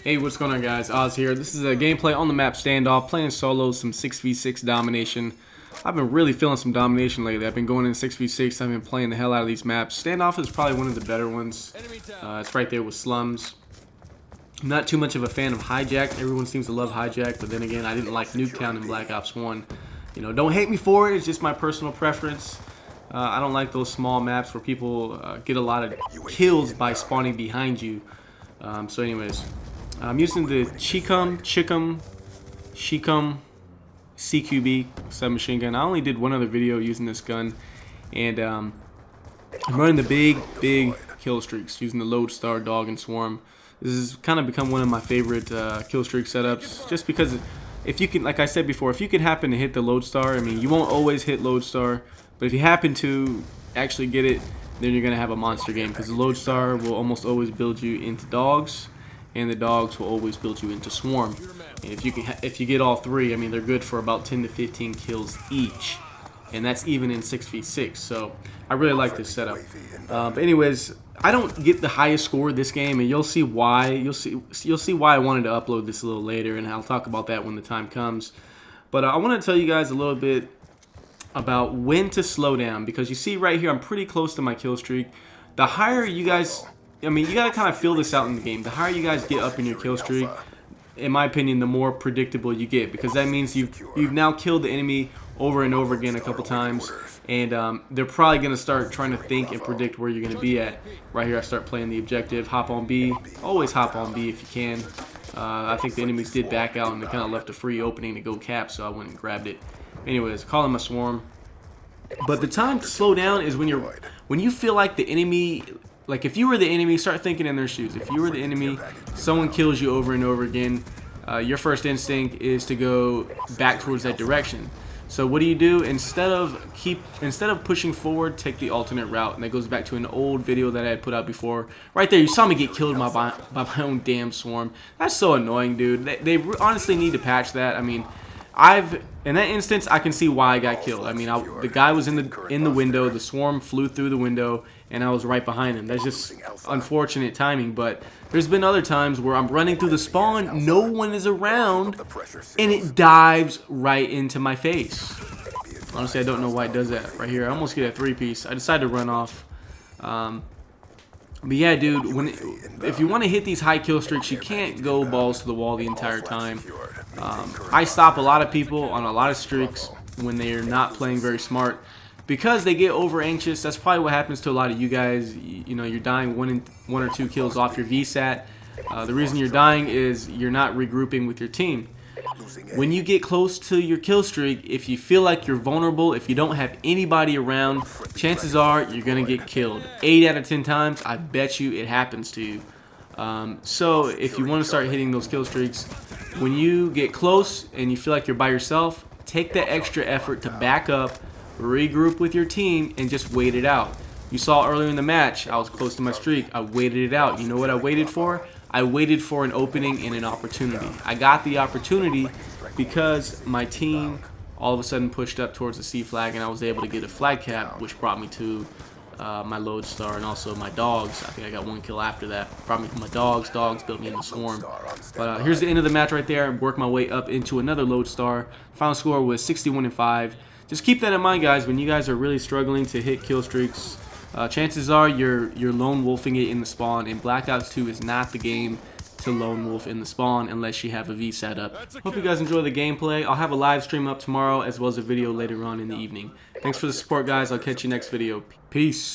Hey, what's going on, guys? Oz here. This is a gameplay on the map Standoff, playing solo, some 6v6 domination. I've been really feeling some domination lately. I've been going in 6v6. I've been playing the hell out of these maps. Standoff is probably one of the better ones. It's right there with slums. I'm not too much of a fan of hijack. Everyone seems to love hijack, but then again, I didn't like Nuketown in Black Ops 1. You know, don't hate me for it. It's just my personal preference. I don't like those small maps where people get a lot of kills by spawning behind you. So anyways, I'm using the Chicom CQB submachine gun. I only did one other video using this gun, and I'm running the big kill streaks using the Lodestar, Dog, and Swarm. This has kind of become one of my favorite kill streak setups, just because if you can, like I said before, if you can happen to hit the Lodestar, I mean, you won't always hit Lodestar, but if you happen to actually get it, then you're gonna have a monster game, because the Lodestar will almost always build you into dogs, and the dogs will always build you into Swarm. And if you get all three, I mean, they're good for about 10 to 15 kills each, and that's even in 6v6. So I really like this setup. But anyways, I don't get the highest score this game, and you'll see why. You'll see why I wanted to upload this a little later, and I'll talk about that when the time comes. But I want to tell you guys a little bit about when to slow down, because you see right here, I'm pretty close to my kill streak. The higher you guys, I mean, you gotta kind of feel this out in the game. The higher you guys get up in your kill streak, in my opinion, the more predictable you get, because that means you've now killed the enemy over and over again a couple times, and they're probably gonna start trying to think and predict where you're gonna be at. Right here, I start playing the objective. Hop on B. Always hop on B if you can. I think the enemies did back out, and they kind of left a free opening to go cap, so I went and grabbed it. Anyways, calling my Swarm. But the time to slow down is when you feel like the enemy, like if you were the enemy, start thinking in their shoes. If you were the enemy, someone kills you over and over again, your first instinct is to go back towards that direction. So what do? Instead of pushing forward, take the alternate route. And that goes back to an old video that I had put out before. Right there, you saw me get killed by my own damn Swarm. That's so annoying, dude. They honestly need to patch that. I mean, in that instance, I can see why I got killed. I mean, the guy was in the window, the Swarm flew through the window, and I was right behind him. That's just unfortunate timing, but there's been other times where I'm running through the spawn, no one is around, and it dives right into my face. Honestly, I don't know why it does that right here. I almost get a three-piece. I decided to run off. But yeah, dude, if you want to hit these high kill streaks, you can't go balls to the wall the entire time. I stop a lot of people on a lot of streaks when they're not playing very smart, because they get over anxious. That's probably what happens to a lot of you guys. You know, you're dying one or two kills off your VSAT. The reason you're dying is you're not regrouping with your team. When you get close to your kill streak, if you feel like you're vulnerable, if you don't have anybody around, chances are you're gonna get killed. 8 out of 10 times, I bet you it happens to you. So if you want to start hitting those kill streaks, when you get close and you feel like you're by yourself, take that extra effort to back up, regroup with your team, and just wait it out. You saw earlier in the match, I was close to my streak. I waited it out. You know what I waited for? I waited for an opening and an opportunity. I got the opportunity because my team all of a sudden pushed up towards the C flag, and I was able to get a flag cap, which brought me to my Lodestar and also my dogs. I think I got one kill after that. Brought me to my dogs. Dogs built me in the Swarm. But here's the end of the match right there. Worked my way up into another Lodestar. Final score was 61-5. Just keep that in mind, guys. When you guys are really struggling to hit kill streaks, chances are you're lone wolfing it in the spawn. And Black Ops 2 is not the game to lone wolf in the spawn unless you have a VSAT up. Hope you guys enjoy the gameplay. I'll have a live stream up tomorrow as well as a video later on in the evening. Thanks for the support, guys. I'll catch you next video. Peace.